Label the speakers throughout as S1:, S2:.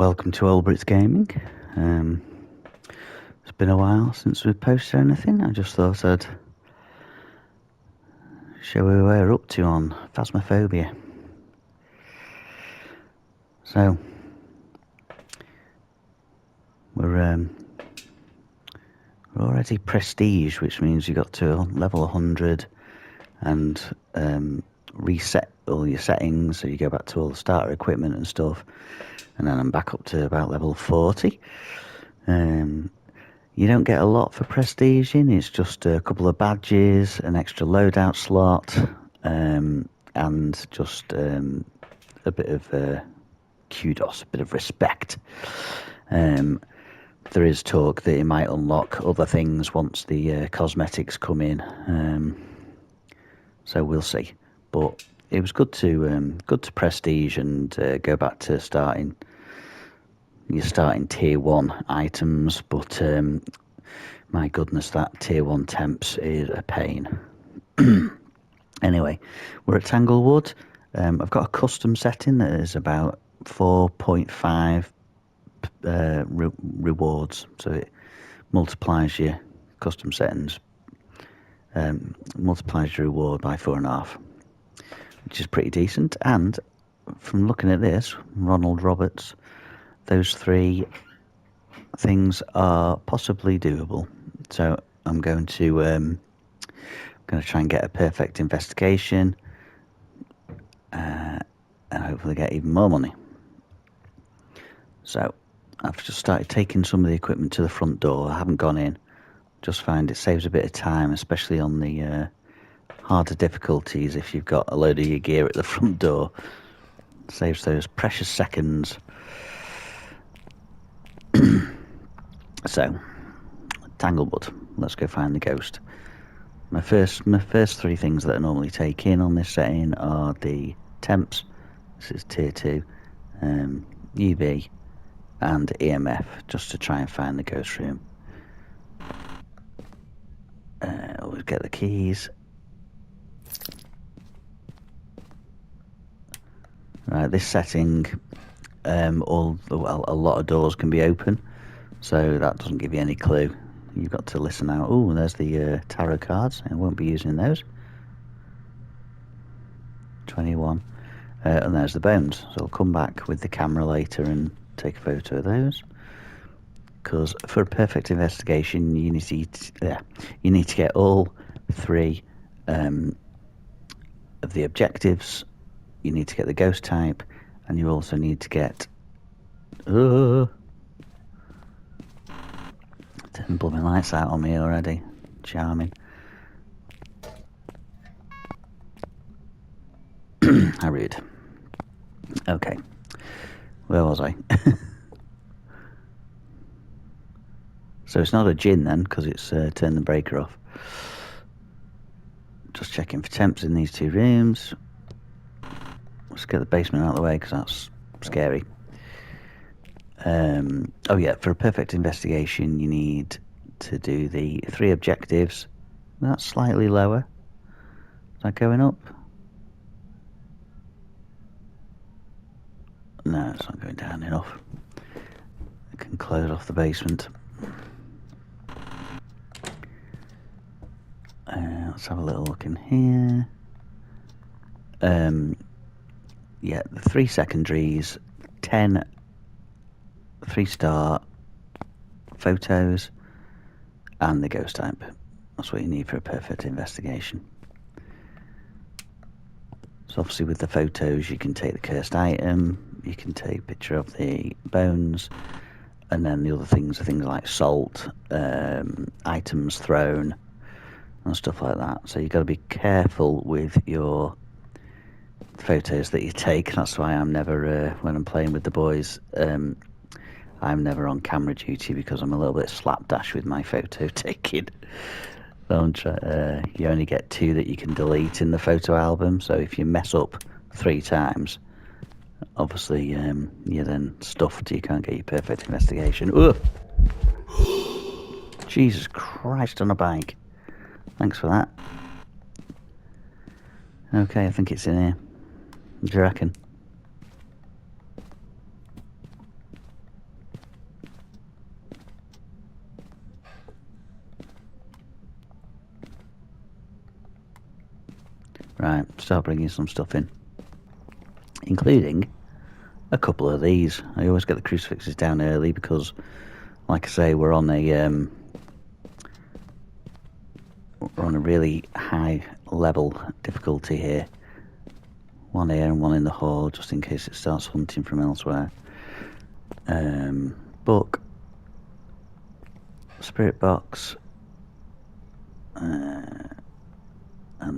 S1: welcome to Olbrits Gaming. It's been a while since we've posted anything. I just thought I'd show you where we're up to on Phasmophobia. So, we're already prestige, which means you got to level 100 and reset all your settings, so you go back to all the starter equipment and stuff, and then I'm back up to about level 40. You don't get a lot for prestige in, it's just a couple of badges, an extra loadout slot, and just a bit of kudos, a bit of respect. There is talk that it might unlock other things once the cosmetics come in, so we'll see. But it was good to prestige and go back to starting tier 1 items, but my goodness, that tier 1 temps is a pain. Anyway, we're at Tanglewood. I've got a custom setting that is about 4.5 rewards, so it multiplies your custom settings, multiplies your reward by 4.5, which is pretty decent. And from looking at this, Ronald Roberts, those 3 things are possibly doable. So I'm going to try and get a perfect investigation, and hopefully get even more money. So I've just started taking some of the equipment to the front door. I haven't gone in. Just find it saves a bit of time, especially on the harder difficulties. If you've got a load of your gear at the front door, saves those precious seconds. So, Tanglewood, let's go find the ghost. My first 3 things that I normally take in on this setting are the temps. This is tier 2, UV and EMF, just to try and find the ghost room. Always get the keys. Right, this setting, a lot of doors can be open, so that doesn't give you any clue. You've got to listen out. Oh, there's the tarot cards. I won't be using those. 21. And there's the bones. So I'll come back with the camera later and take a photo of those. Because for a perfect investigation, you need to get all 3 of the objectives. You need to get the ghost type, and you also need to get turn blooming lights out on me already. Charming. How rude. Okay, where was I? So it's not a gin then, because it's turned the breaker off. Just checking for temps in these 2 rooms. Let's get the basement out of the way, because that's scary. Oh yeah, for a perfect investigation you need to do the 3 objectives. That's slightly lower. Is that going up? No, it's not going down enough. I can close off the basement. Let's have a little look in here. Yeah, the 3 secondaries, 10 3-star photos, and the ghost type. That's what you need for a perfect investigation. So obviously with the photos you can take the cursed item, you can take a picture of the bones, and then the other things are things like salt, items thrown and stuff like that. So you've got to be careful with your photos that you take. That's why I'm never, when I'm playing with the boys, I'm never on camera duty, because I'm a little bit slapdash with my photo taking. You only get 2 that you can delete in the photo album, so if you mess up 3 times, obviously you're then stuffed. You can't get your perfect investigation. Ugh. Jesus Christ on a bike. Thanks for that. Okay, I think it's in here. What do you reckon? Right, start bringing some stuff in, including a couple of these. I always get the crucifixes down early because, like I say, we're on a really high level difficulty here. One here and one in the hall, just in case it starts hunting from elsewhere. Book, spirit box, and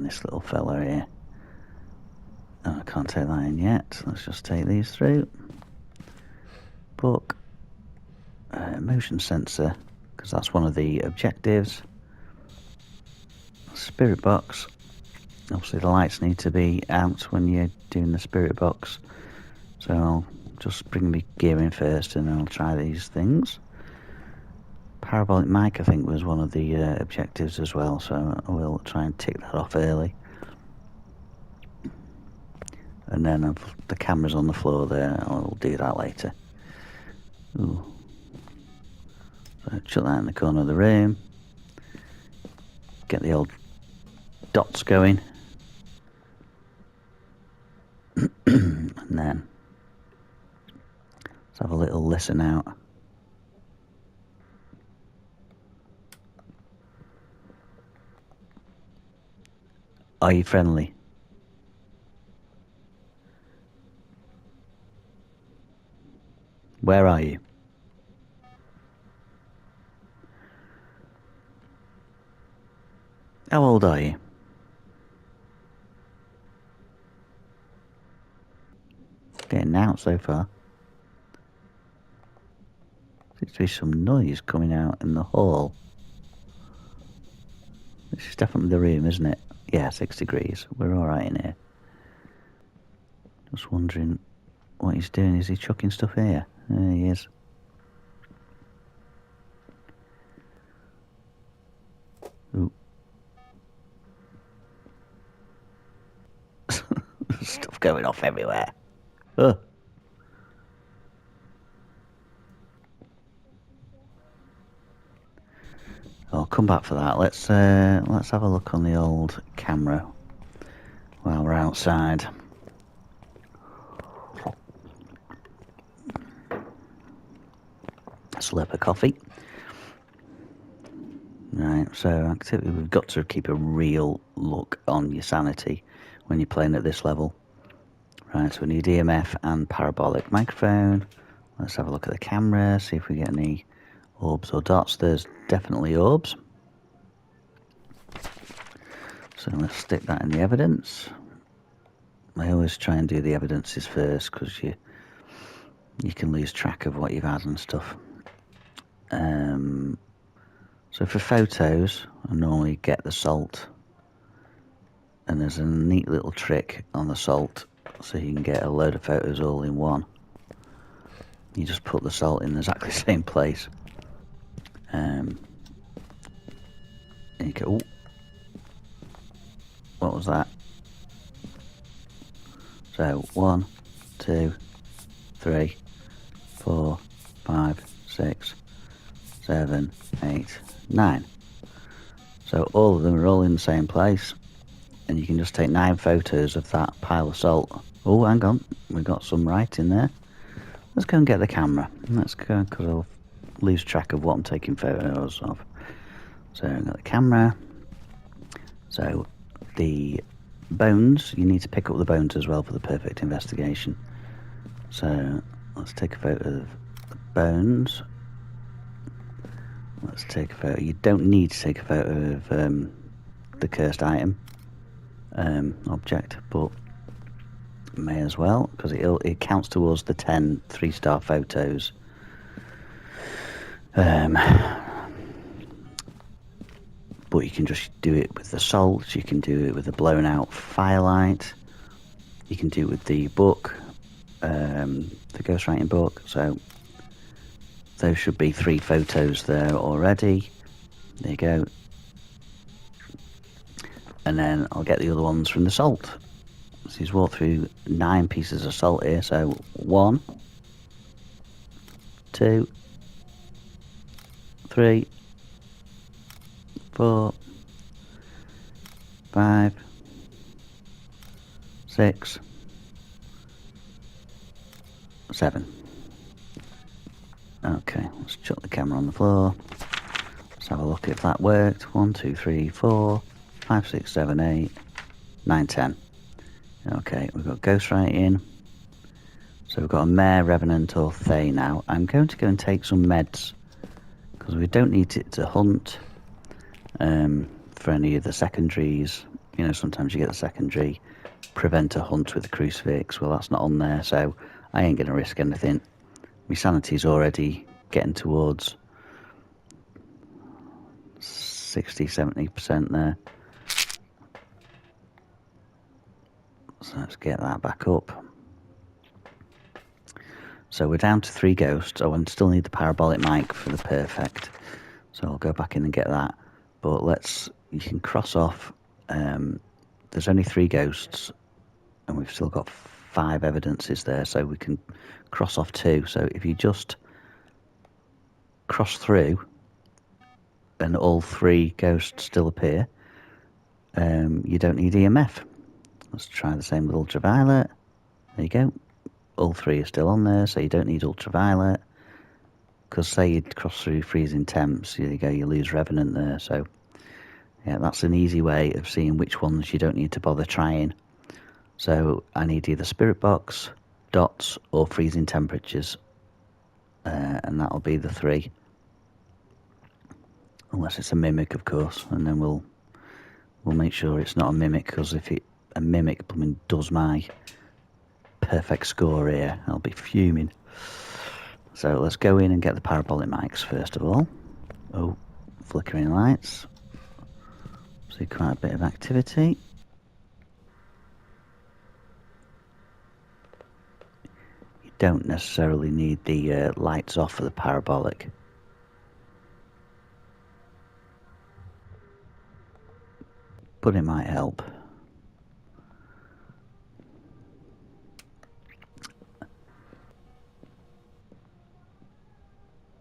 S1: this little fella here. Oh, I can't take that in yet. Let's just take these through. Book, motion sensor, because that's one of the objectives. Spirit box. Obviously the lights need to be out when you're doing the spirit box, so I'll just bring my gear in first and I'll try these things. Parabolic mic I think was one of the objectives as well, so I will try and tick that off early. And then the camera's on the floor there, I'll do that later. Ooh. So chuck that in the corner of the room. Get the old dots going. And then let's have a little listen out. Are you friendly? Where are you? How old are you? Getting out so far. Seems to be some noise coming out in the hall. This is definitely the room, isn't it? Yeah, 6 degrees. We're alright in here. Just wondering what he's doing. Is he chucking stuff here? There he is. Ooh. Stuff going off everywhere. Oh. I'll come back for that. Let's have a look on the old camera while we're outside. Slurp of coffee. Right, so activity, we've got to keep a real look on your sanity when you're playing at this level. Right, so we need EMF and parabolic microphone. Let's have a look at the camera, see if we get any orbs or dots. There's definitely orbs. So let's stick that in the evidence. I always try and do the evidences first because you can lose track of what you've had and stuff. So for photos, I normally get the salt, and there's a neat little trick on the salt, so you can get a load of photos all in one. You just put the salt in exactly the same place, and you go, ooh, what was that? So 1, 2, 3, 4, 5, 6, 7, 8, 9. So all of them are all in the same place, and you can just take 9 photos of that pile of salt. Oh, hang on, we've got some right in there. Let's go and get the camera. Let's go, because I'll lose track of what I'm taking photos of. So I've got the camera. So the bones, you need to pick up the bones as well for the perfect investigation. So let's take a photo of the bones. Let's take a photo. You don't need to take a photo of the cursed item object, but may as well, because it counts towards the 10 3-star photos. But you can just do it with the salt, you can do it with a blown out firelight, you can do it with the book, the ghostwriting book. So those should be 3 photos there already. There you go. And then I'll get the other ones from the salt. So he's walked through 9 pieces of salt here. So 1, 2, 3, 4, 5, 6, 7. Okay, let's chuck the camera on the floor. Let's have a look if that worked. 1, 2, 3, 4, 5, 6, 7, 8, 9, 10. Okay, we've got ghost writing. So we've got a mare, revenant or thay now. I'm going to go and take some meds because we don't need it to hunt for any of the secondaries. You know, sometimes you get the secondary, prevent a hunt with the crucifix. Well, that's not on there, so I ain't going to risk anything. My sanity's already getting towards 60-70% there. So let's get that back up. So we're down to 3 ghosts. Oh, and still need the parabolic mic for the perfect. So I'll go back in and get that. But you can cross off. There's only 3 ghosts, and we've still got 5 evidences there, so we can cross off 2. So if you just cross through, and all 3 ghosts still appear, you don't need EMF. Let's try the same with ultraviolet. There you go. All 3 are still on there, so you don't need ultraviolet. Because say you cross through freezing temps, there you go, you lose revenant there. So yeah, that's an easy way of seeing which ones you don't need to bother trying. So I need either spirit box, dots, or freezing temperatures, and that'll be the 3. Unless it's a mimic, of course, and then we'll make sure it's not a mimic, because if a mimic does my perfect score here, I'll be fuming. So let's go in and get the parabolic mics first of all. Oh, flickering lights. See quite a bit of activity. You don't necessarily need the lights off for the parabolic. But it might help.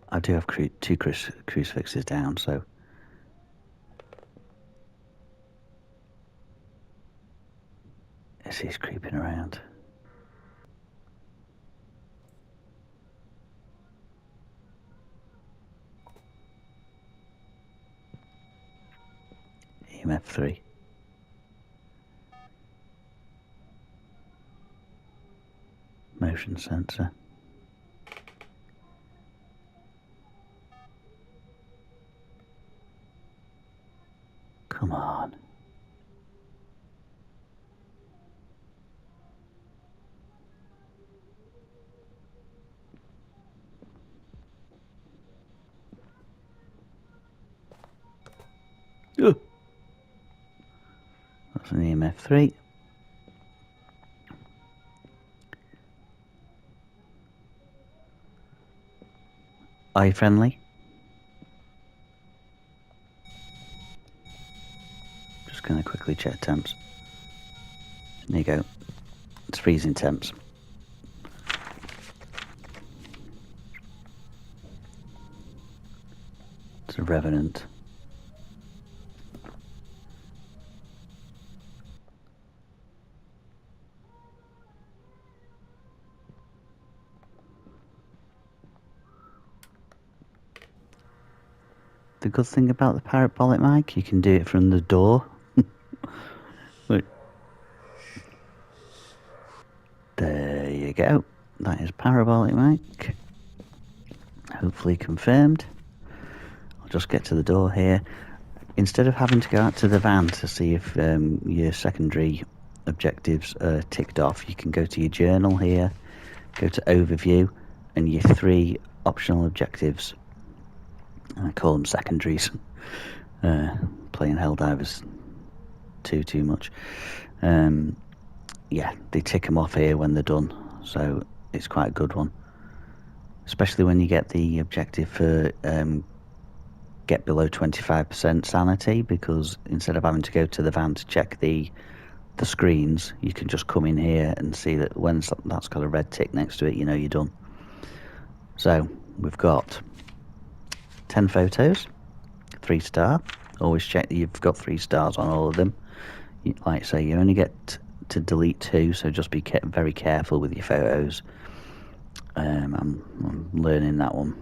S1: I do have 2 crucifixes down, so he's creeping around. EMF 3. Motion sensor. Come on. Ugh. That's an EMF 3. Eye friendly. Just going to quickly check temps. There you go. It's freezing temps. It's a revenant. The good thing about the parabolic mic, you can do it from the door. There you go. That is parabolic mic. Hopefully confirmed. I'll just get to the door here. Instead of having to go out to the van to see if your secondary objectives are ticked off, you can go to your journal here, go to overview, and your 3 optional objectives. I call them secondaries. Playing Helldivers too much. Yeah, they tick them off here when they're done, so it's quite a good one. Especially when you get the objective for get below 25% sanity, because instead of having to go to the van to check the screens, you can just come in here and see that when that's got a red tick next to it, you know you're done. So we've got 10 photos, 3-star. Always check that you've got 3 stars on all of them. Like I say, you only get to delete too, so just be very careful with your photos. I'm learning that one.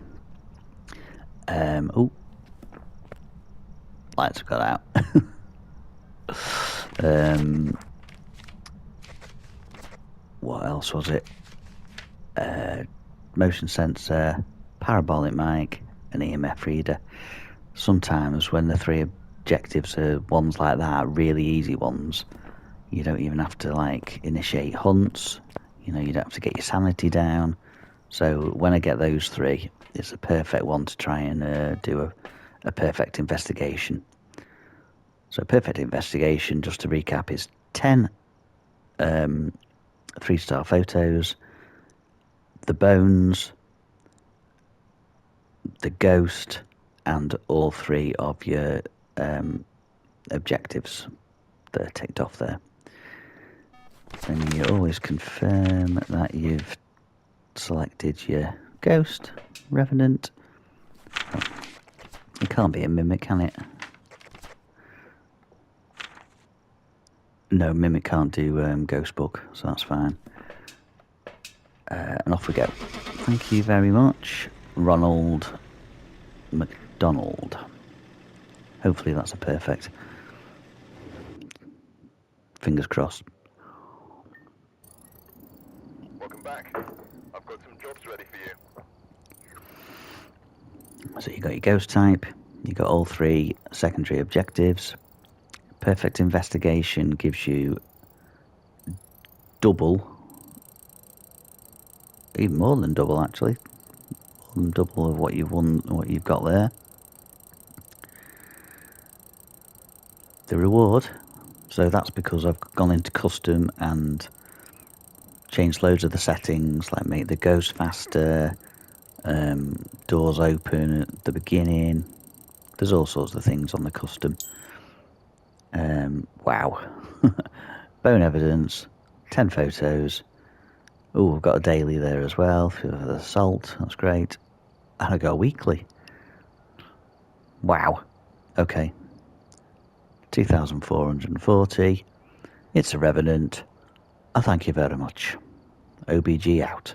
S1: Oh, lights have got out. What else was it? Motion sensor, parabolic mic, an EMF reader. Sometimes when the 3 objectives are ones like that, really easy ones, you don't even have to like initiate hunts. You don't have to get your sanity down. So when I get those 3, it's a perfect one to try and do a perfect investigation. So perfect investigation, just to recap, is 10 3-star photos, the bones, the ghost, and all 3 of your objectives that are ticked off there. And you always confirm that you've selected your ghost, revenant. Oh, it can't be a mimic, can it? No, mimic can't do ghost bug, so that's fine. And off we go. Thank you very much, Ronald McDonald. Hopefully that's a perfect. Fingers crossed.
S2: Welcome back. I've got some jobs ready for you.
S1: So you got your ghost type, you got all 3 secondary objectives. Perfect investigation gives you double, even more than double actually, more than double of what you've got there. The reward, so that's because I've gone into custom and changed loads of the settings, like make the ghost faster, doors open at the beginning. There's all sorts of things on the custom. Wow. Bone evidence, 10 photos. Oh, I've got a daily there as well for the salt. That's great. And I got a weekly. Wow. Okay. 2,440. It's a revenant. I thank you very much. OBG out.